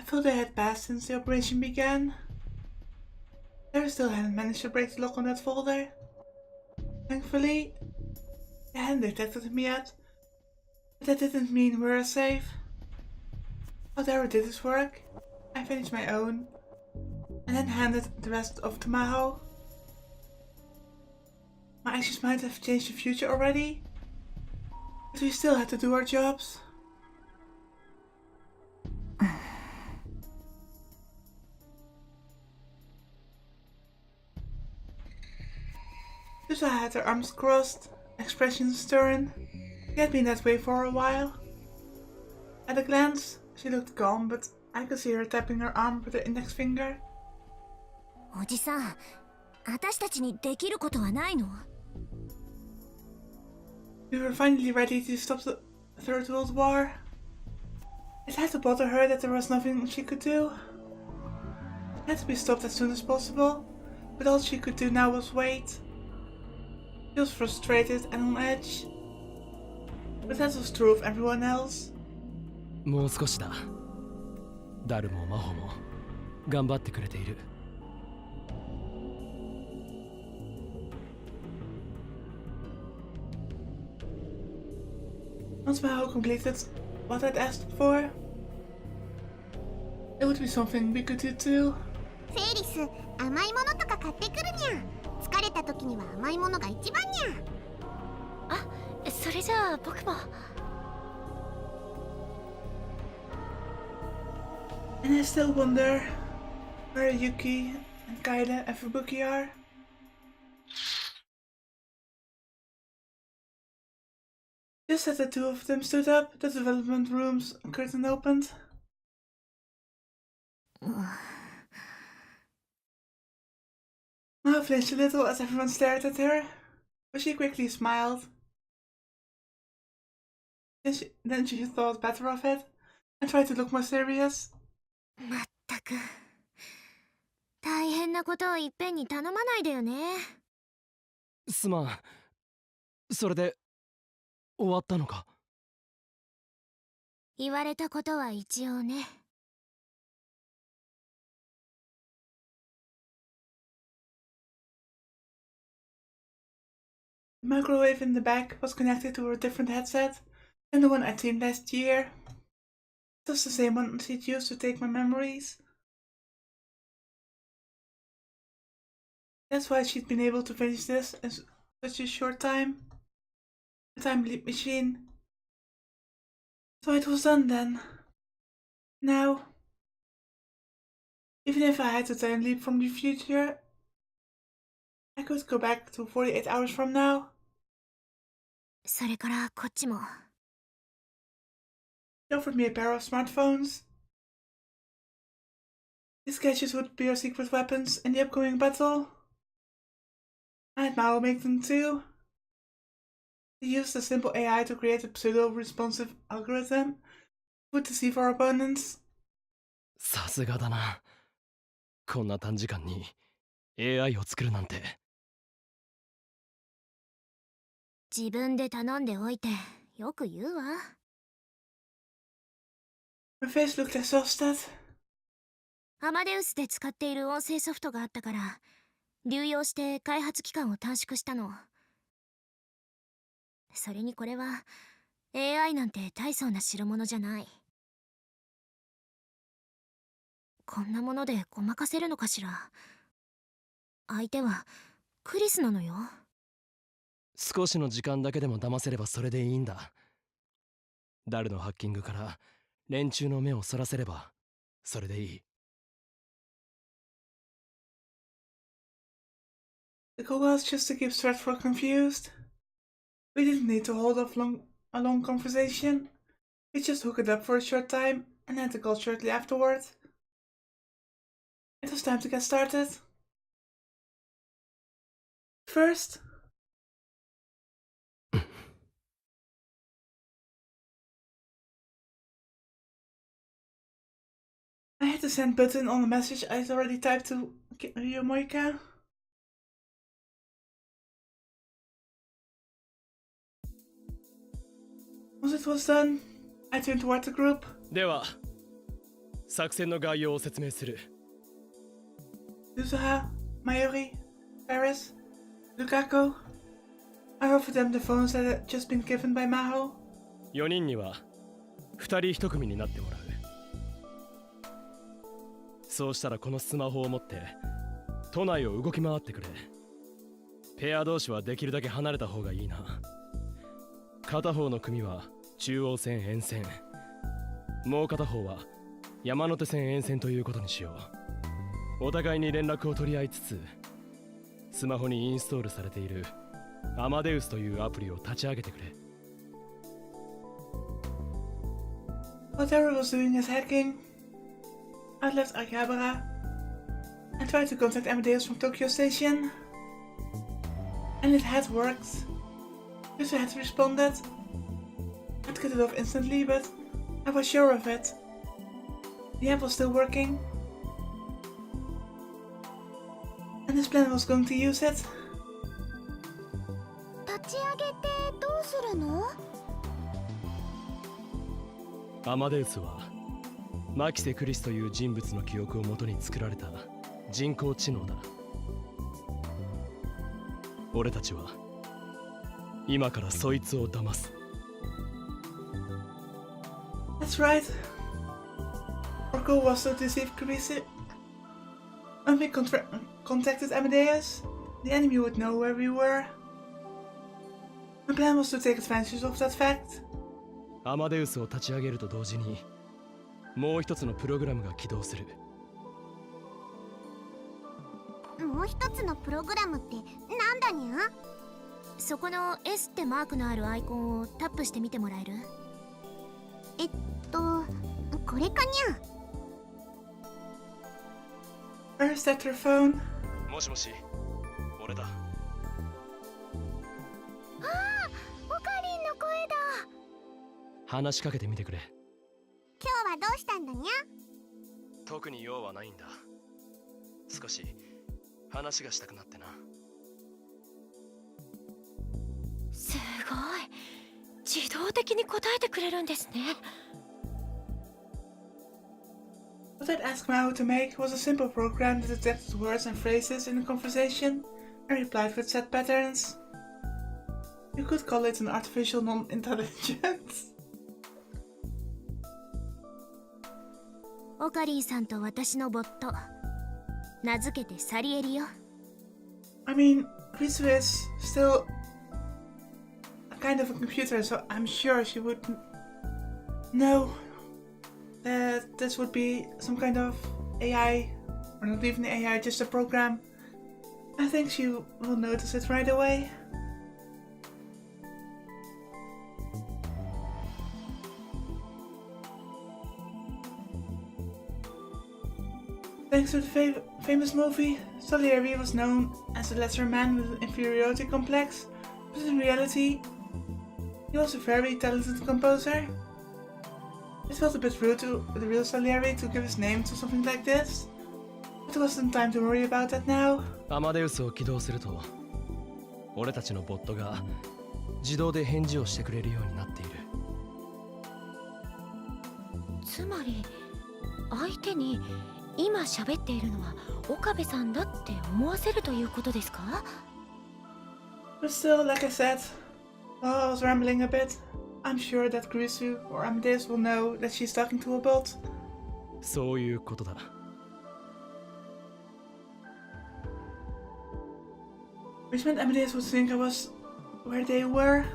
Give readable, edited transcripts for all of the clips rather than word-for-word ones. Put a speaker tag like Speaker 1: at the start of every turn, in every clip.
Speaker 1: thought they had passed since the operation began. They still hadn't managed to break the lock on that folder. Thankfully, they hadn't detected me yet, but that didn't mean we were safe. Whatever did his work, I finished my own, and then handed the rest off to Maho. My actions might have changed the future already, but we still had to do our jobs. Susa had her arms crossed, expression stern. She had been that way for a while. At a glance, she looked calm, but I could see her tapping her arm with her index finger.
Speaker 2: おじさん、私たちにできることはないの?
Speaker 1: We were finally ready to stop the Third World War. It had to bother her that there was nothing she could do. It had to be stopped as soon as possible, but all she could do now was wait. She was frustrated and on edge, but that was true of everyone else.
Speaker 3: もう少しだ。ダルもマホも頑張ってくれている。
Speaker 1: Once Maho completed what I'd asked for, it would be something we could do too.
Speaker 4: フェリス、甘いものとか買ってくるにゃ。疲れた時には甘いものが一番にゃ。
Speaker 2: あ、それじゃあ僕も。
Speaker 1: And I still wonder where Yuki and Kaede and Fubuki are. Just as the two of them stood up, the development room's curtain opened. Maho flinched a little as everyone stared at her, but she quickly smiled. Then she thought better of it and tried to look more serious.
Speaker 2: まったく。大変なことをいっぺんに頼まないでよね。
Speaker 3: すまん。それで終わったのか？
Speaker 2: 言われたことは一応ね。
Speaker 1: The microwave in the back was connected to a different headset than the one I cleaned last year. It was the same one she'd used to take my memories. That's why she'd been able to finish this in such a short time. A time leap machine. So it was done then. Now, even if I had to time leap from the future, I could go back to 48 hours from now.
Speaker 2: それからこっちも。
Speaker 1: She offered me a pair of smartphones. These gadgets would be our secret weapons in the upcoming battle. I had Mao make them too. He used a simple AI to create a pseudo-responsive algorithm to deceive our opponents.
Speaker 3: さすがだな。こんな短時間に AI を作るなんて。
Speaker 2: 自分で頼んでおいてよく言うわ。
Speaker 1: Her face looked exhausted.
Speaker 2: アマデウスで使っている音声ソフトがあったから流用して開発期間を短縮したの。それにこれは AI なんて大層な代物じゃない。こんなものでごまかせるのかしら。相手はクリスなのよ。
Speaker 3: 少しの時間だけでも騙せればそれでいいんだ。ダルのハッキングから連中の目をそらせればそれでいい。
Speaker 1: The goal was just to keep Stratford confused. We didn't need to hold off a long conversation. We just hooked it up for a short time and had the call shortly afterward. It was time to get started. First, I hit the send button on the message I'd already typed to Yomoika. Once it was done, I turned toward the group.
Speaker 3: では作戦の概要を説明する。
Speaker 1: Yuzuha, Mayuri, Paris, Lukaku. I offered them the phones that had just been given by Maho.
Speaker 3: 4人には2人1組になってもらう。そうしたらこのスマホを持って都内を動き回ってくれ。ペア同士はできるだけ離れた方がいいな。片方の組は中央線沿線、もう片方は山手線沿線ということにしよう。お互いに連絡を取り合いつつ、スマホにインストールされているアマデウスというアプリを立ち上げてくれ。
Speaker 1: What Terra was doing is hacking. I left Akihabara and tried to contact Amadeus from Tokyo Station. And it had worked. Yuzu had responded. I'd cut it off instantly, but I was sure of it. The app was still working. And his plan was going to use it.
Speaker 4: 立ち上げてどうするの？
Speaker 3: アマデウスはマキセ・クリスという人物の記憶をもとに作られた人工知能だ。俺たちは今からそいつを騙す。
Speaker 1: That's right. Our goal was to deceive Kurisu. When we contacted Amadeus, the enemy would know where we were. My plan was to take advantage of that fact.
Speaker 3: アマデウスを立ち上げると同時にもう一つのプログラムが起動する。
Speaker 4: もう一つのプログラムってなんだにゃ？
Speaker 2: そこの S ってマークのあるアイコンをタップしてみてもらえる？
Speaker 4: これかにゃ。
Speaker 1: Where's that your phone?
Speaker 3: もしもし、俺だ。
Speaker 4: ああ、オカリンの声だ。
Speaker 3: 話しかけてみてくれ。
Speaker 4: 今日はどうしたんだにゃ？
Speaker 3: 特に用はないんだ。少し話がしたくなってな。
Speaker 5: すごい、自動的に答えてくれるんですね。
Speaker 1: What I'd asked Mao to make was a simple program that detected words and phrases in a conversation and replied with set patterns. You could call it an artificial non-intelligence.
Speaker 2: オカリンさんと私のボット、名付けてサリエリよ。
Speaker 1: I mean, Krisu is still a kind of a computer, so I'm sure she would know that this would be some kind of AI, or not even AI, just a program. I think she will notice it right away. Thanks to the famous movie, Salieri was known as a lesser man with an inferiority complex, but in reality, he was a very talented composer. It felt a bit rude to the real Salieri to give his name to something like this, but there wasn't time to worry about that now.
Speaker 3: アマデウスを起動すると、俺たちのボットが自動で返事をしてくれるようになっている。
Speaker 5: つまり相手に今喋っているのは岡部さんだって思わせるということですか？
Speaker 1: But still, like I said, while I was rambling a bit, I'm sure that Kurisu or Amadeus will know that she's talking to a bot.
Speaker 3: そういうことだ。
Speaker 1: Which meant Amadeus would think I was where they were.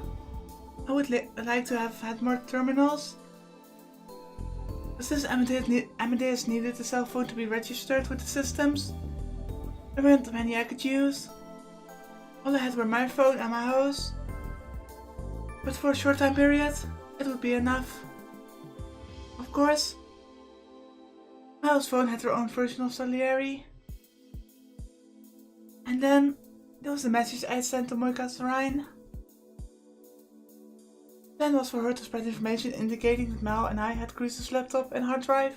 Speaker 1: I would like to have had more terminals. But since Amadeus needed the cell phone to be registered with the systems, there weren't many I could use. All I had were my phone and my house. But for a short time period, it would be enough. Of course, my house phone had her own version of Salieri. And then there was the message I had sent to Moika's Rhine. The plan was for her to spread information indicating that Mal and I had Chris's laptop and hard drive.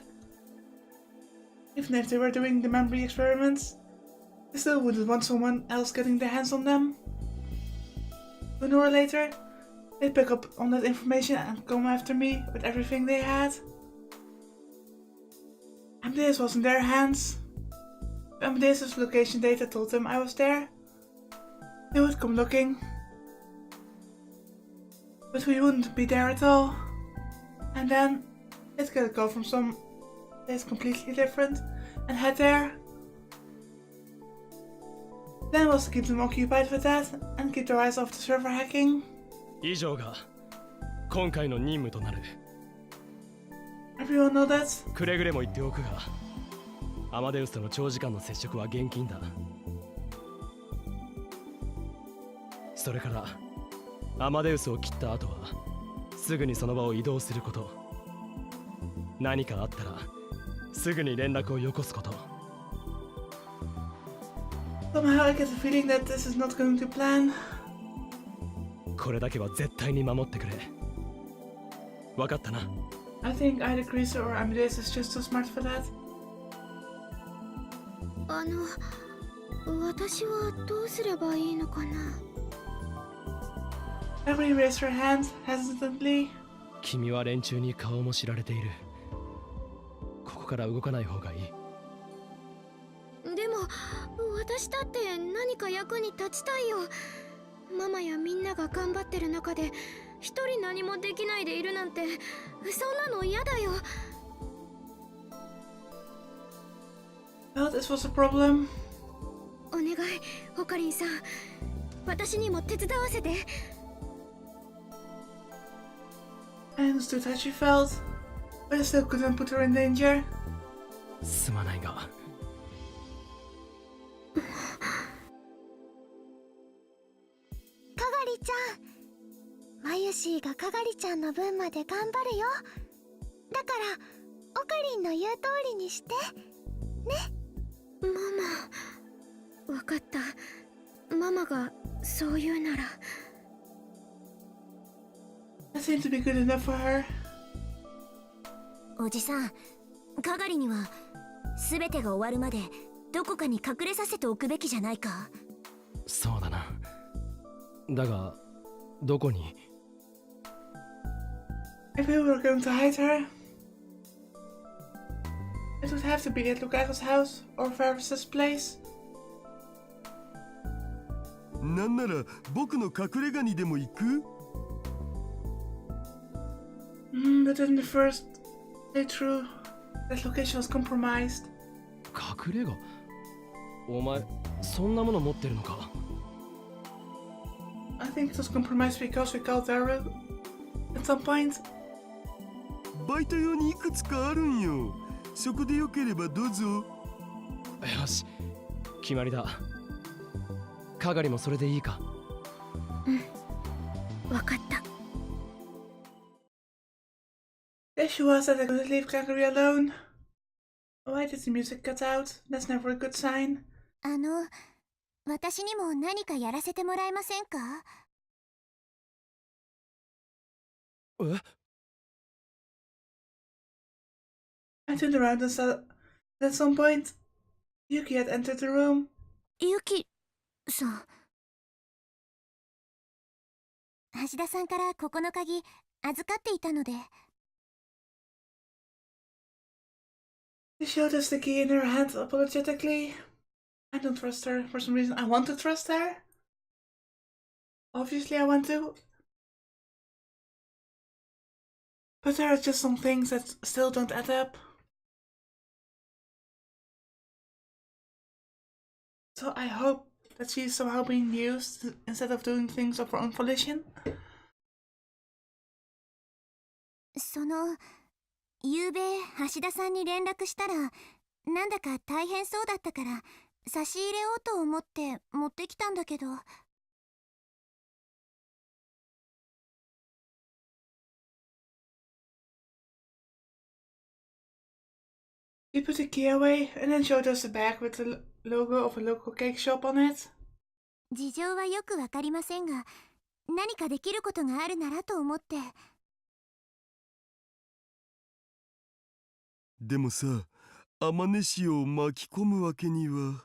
Speaker 1: Even if they were doing the memory experiments, they still wouldn't want someone else getting their hands on them. Sooner or later, they'd pick up on that information and come after me with everything they had. Amadeus was in their hands. If Amadeus' location data told them I was there, they would come looking. But we wouldn't be there at all. And then it could go from some place completely different and head there. Then was to keep them occupied with that and keep their eyes off the server hacking.
Speaker 3: 以上が今回の任務となる。
Speaker 1: Everyone know that?
Speaker 3: くれぐれも言っておくが、アマデウスとの長時間の接触は厳禁だ。それからアマデウスを切った後はすぐにその場を移動すること。何かあったらすぐに連絡をよこすこと。
Speaker 1: Somehow I get the feeling that this is not going to plan.
Speaker 3: これだけは絶対に守ってくれ。わかったな。
Speaker 1: I think either Chris or Amadeus is just too smart for that.
Speaker 5: 私はどうすればいいのかな。
Speaker 1: Everybody raised her hand hesitantly.
Speaker 3: 君は連中に顔も知られている。ここから動かない方がいい。
Speaker 5: でも私だって何か役に立ちたいよ。ママやみんなが頑張ってる中で一人何もできないでいるなんて、そんなの嫌だよ。
Speaker 1: Well, this was a problem.
Speaker 5: お願い、ホカリンさん、私にも手伝わせて。
Speaker 1: I understood how she felt, but I still couldn't put her in danger.
Speaker 3: すまないが。
Speaker 4: かがりちゃん、マユシーがかがりちゃんの分まで頑張るよ。だからオカリンの言う通りにしてね。
Speaker 5: ママ、わかった。ママがそう言うなら。
Speaker 1: That seemed to be good enough for her.
Speaker 2: おじさん、かがりには全てが終わるまでどこかに隠れさせておくべきじゃないか。
Speaker 3: そうだな。だがどこに？
Speaker 1: If we were going to hide her, it would have to be at Lukaku's house or Varus's place.
Speaker 6: なんなら僕の隠れ家にでも行く？
Speaker 1: But in the first playthrough, that location was compromised.
Speaker 3: 隠れ家？お前そんなもの持ってるのか？
Speaker 1: I think it was compromised because we called Daru at some point.
Speaker 6: バイト用にいくつかあるんよ。そこでよければどうぞ。
Speaker 3: よし、決まりだ。かがりもそれでいいか？
Speaker 5: わかった。
Speaker 1: There she was that I couldn't leave Gregory alone. Why did the music cut out? That's never a good sign.
Speaker 2: 私にも何かやらせてもらえませんか？
Speaker 3: え？
Speaker 1: I turned around and saw that at some point, Yuki had entered the room.
Speaker 2: ユキさん。橋田さんからここの鍵預かっていたので。
Speaker 1: She showed us the key in her hand apologetically. I don't trust her. For some reason, I want to trust her. Obviously, I want to. But there are just some things that still don't add up. So I hope that she's somehow being used instead of doing things of her own volition.
Speaker 2: ゆうべ橋田さんに連絡したらなんだか大変そうだったから差し入れようと思って持ってきたんだけど。
Speaker 1: She put the key away and then showed us a bag with the logo of a local cake shop on it.
Speaker 2: 事情はよくわかりませんが何かできることがあるならと思って。
Speaker 6: でもさ、アマネシを巻き込むわけには。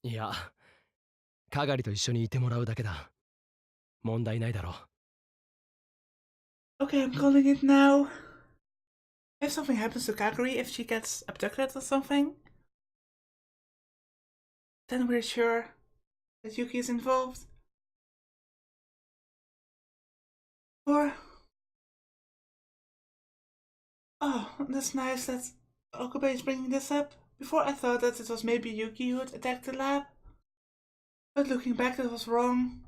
Speaker 3: いや、かがりと一緒にいてもらうだけだ。問題ないだろう。
Speaker 1: Okay, I'm calling it now. If something happens to Kaguri, if she gets abducted or something, then we're sure that Yuki is involved. Or... Oh, that's nice that Okabe is bringing this up. Before I thought that it was maybe Yuki who had attacked the lab. But looking back, that was wrong.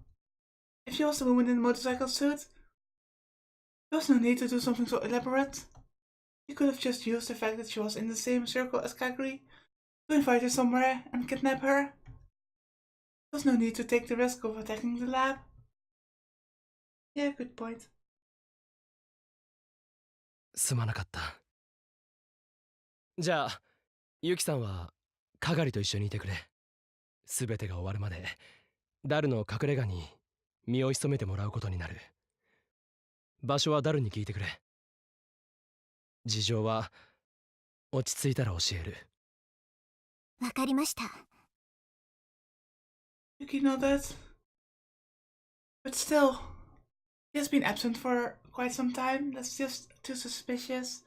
Speaker 1: If she was the woman in the motorcycle suit, there was no need to do something so elaborate. She could have just used the fact that she was in the same circle as Kaguri to invite her somewhere and kidnap her. There was no need to take the risk of attacking the lab. Yeah, good point.
Speaker 3: すまなかった。じゃあユキさんはカガリと一緒にいてくれ。すべてが終わるまでダルの隠れ家に身を潜めてもらうことになる。場所はダルに聞いてくれ。事情は落ち着いたら教える。
Speaker 2: わかりました。
Speaker 1: Yuki nodded. But still, he has been absent for quite some time. That's just too suspicious.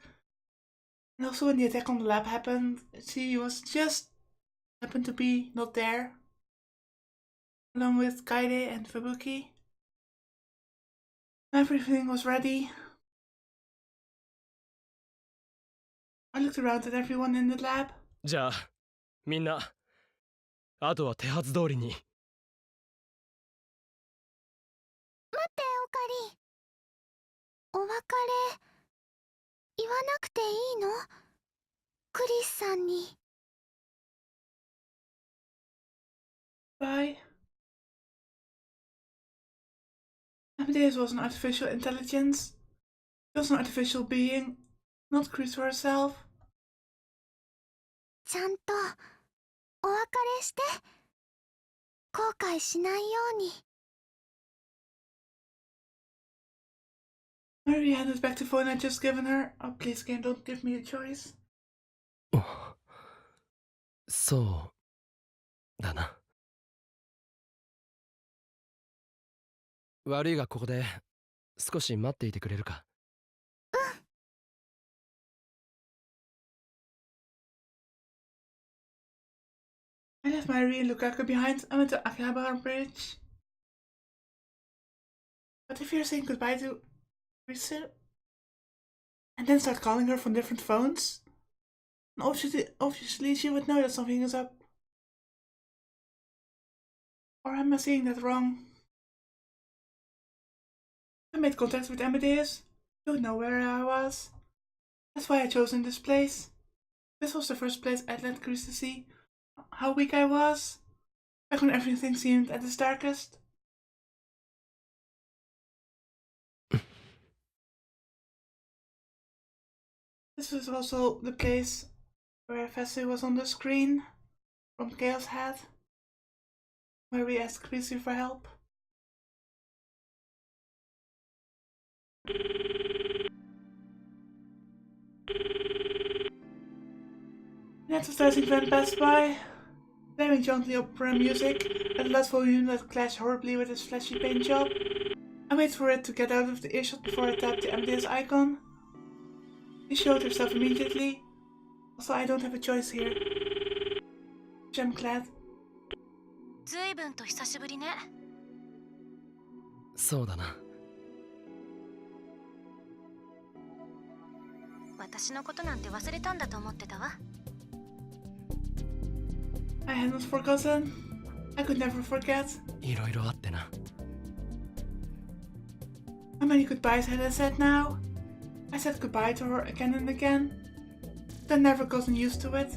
Speaker 1: And also when the attack on the lab happened, she was just happened to be not there. Along with Kaide and Fubuki. Everything was ready. I looked around at everyone in the lab.
Speaker 3: じゃあみんなあとは手はず通りに。
Speaker 4: 待ってオカリ。お別れ言わなくていいの？クリスさんに。
Speaker 1: Bye. Amadeus was an artificial intelligence. She was an artificial being, not Chris herself.
Speaker 4: ちゃんとお別れして。後悔しないように。
Speaker 1: Mary handed back the phone I'd just given her. Oh, please, game, don't give me a choice.
Speaker 3: そうだな。悪いがここで少し待っていてくれるか。
Speaker 1: I left Mary and Lukaku behind and went to Akihabara Bridge. But if you're saying goodbye to Risu and then start calling her from different phones, then obviously she would know that something is up. Or am I seeing that wrong? I made contact with Amadeus. He would know where I was. That's why I chose this place. This was the first place I'd let Chris to see how weak I was, back when everything seemed at its darkest. This was also the place where Fessu was on the screen from Chaos Head, where we asked Chrissy for help. An advertising van passed by, blaring gently opera music at a loud volume that clashed horribly with his flashy paint job. I waited for it to get out of the earshot before I tapped the Amadeus icon. She showed herself immediately. Also, I don't have a choice here. Which I'm glad.
Speaker 2: ずいぶんと久しぶりね。
Speaker 3: そうだな。
Speaker 2: 私のことなんて忘れたんだと思ってたわ。
Speaker 1: I had not forgotten. I could never forget.
Speaker 3: いろいろあってな。
Speaker 1: How many goodbyes had I said now? I said goodbye to her again and again. But I'd never gotten used to it.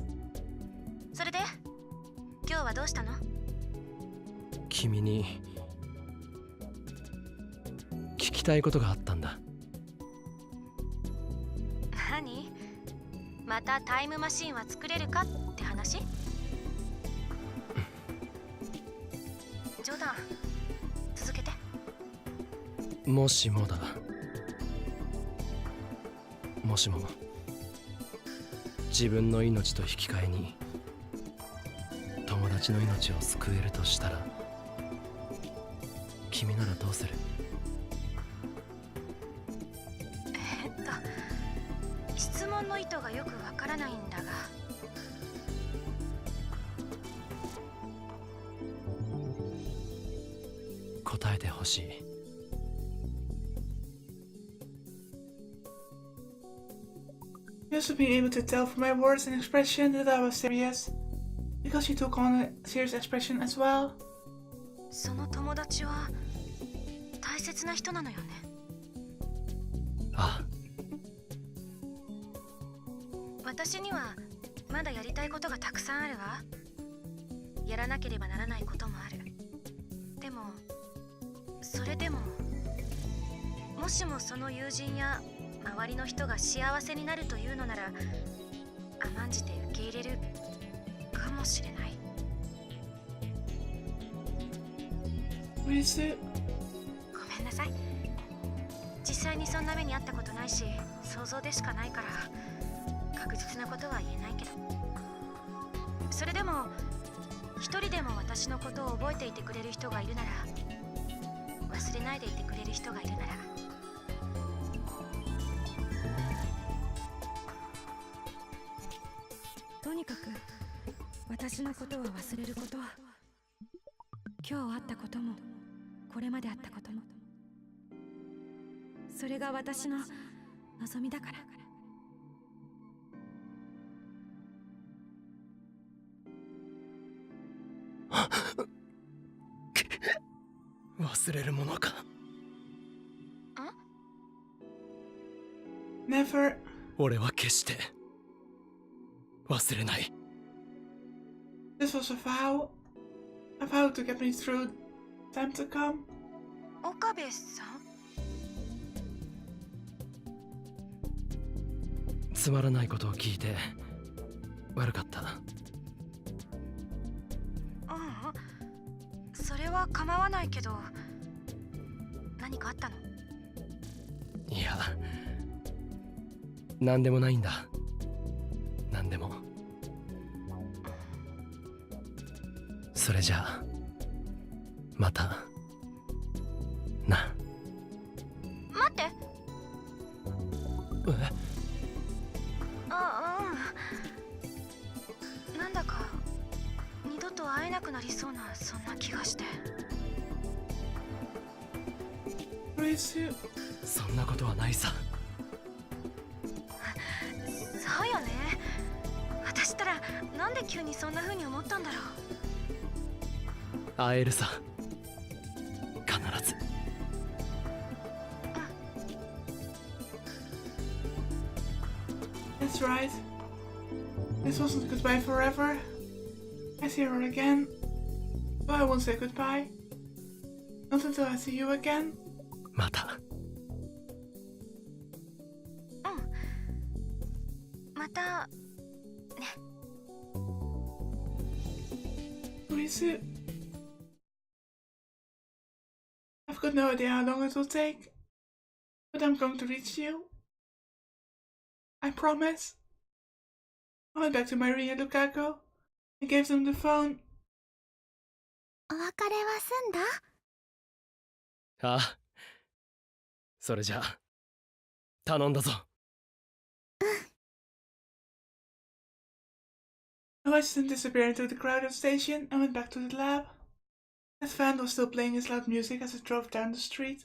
Speaker 2: それで今日はどうしたの？
Speaker 3: 君に聞きたいことがあったんだ。
Speaker 2: 何？またタイムマシンは作れるかって話？冗談。続けて。
Speaker 3: もしもだ。もしも自分の命と引き換えに友達の命を救えるとしたら、君ならどうする？
Speaker 5: 質問の意図がよくわからないんだが。
Speaker 3: 答えてほしい。
Speaker 1: Used to be able to tell from my words and expression that I was serious, because she took on a serious expression as well.
Speaker 5: その友達は大切な人なのよね。
Speaker 3: ああ、
Speaker 5: 私にはまだやりたいことがたくさんあるわ。やらなければならないこともある。でもそれでも、もしもその友人や周りの人が幸せになるというのなら、甘んじて受け入れるかもしれない。
Speaker 1: Risu,
Speaker 5: ごめんなさい。実際にそんな目にあったことないし、想像でしかないから確実なことは言えないけど、それでも一人でも私のことを覚えていてくれる人がいるなら、忘れないでいてくれる人がいるなら、
Speaker 7: とにかく私のことは忘れること。今日あったこともこれまであったことも、それが私の望みだから。
Speaker 3: 忘れるものか。
Speaker 1: never.
Speaker 3: 俺は決して忘れない。
Speaker 1: This was a vow to get me through time to come.
Speaker 5: 岡部さん。
Speaker 3: つまらないことを聞いて悪かった。
Speaker 5: ううん、それは構わないけど、何かあったの？
Speaker 3: いや、なんでもないんだ。なんでも。それじゃあまたな。
Speaker 5: 待って。
Speaker 3: え？
Speaker 5: なんだか二度と会えなくなりそうな、そんな気がして。
Speaker 1: Risu,
Speaker 3: そんなことはないさ。
Speaker 5: そうよね。私ったらなんで急にそんな風に思ったんだろう。
Speaker 3: 会えるさ、必ず。
Speaker 1: that's right. This wasn't goodbye forever. I see her again, but I won't say goodbye. Not until I see you again.
Speaker 3: また。
Speaker 5: また。
Speaker 1: Risu, I've got no idea how long it will take, but I'm going to reach you. I promise. I went back to Maria and Lukaku and gave them the phone.
Speaker 4: お別れは済んだ？
Speaker 3: ああ、それじゃあ頼んだぞ。
Speaker 1: I watched him disappear into the crowded station and went back to the lab. That fan was still playing his loud music as it drove down the street.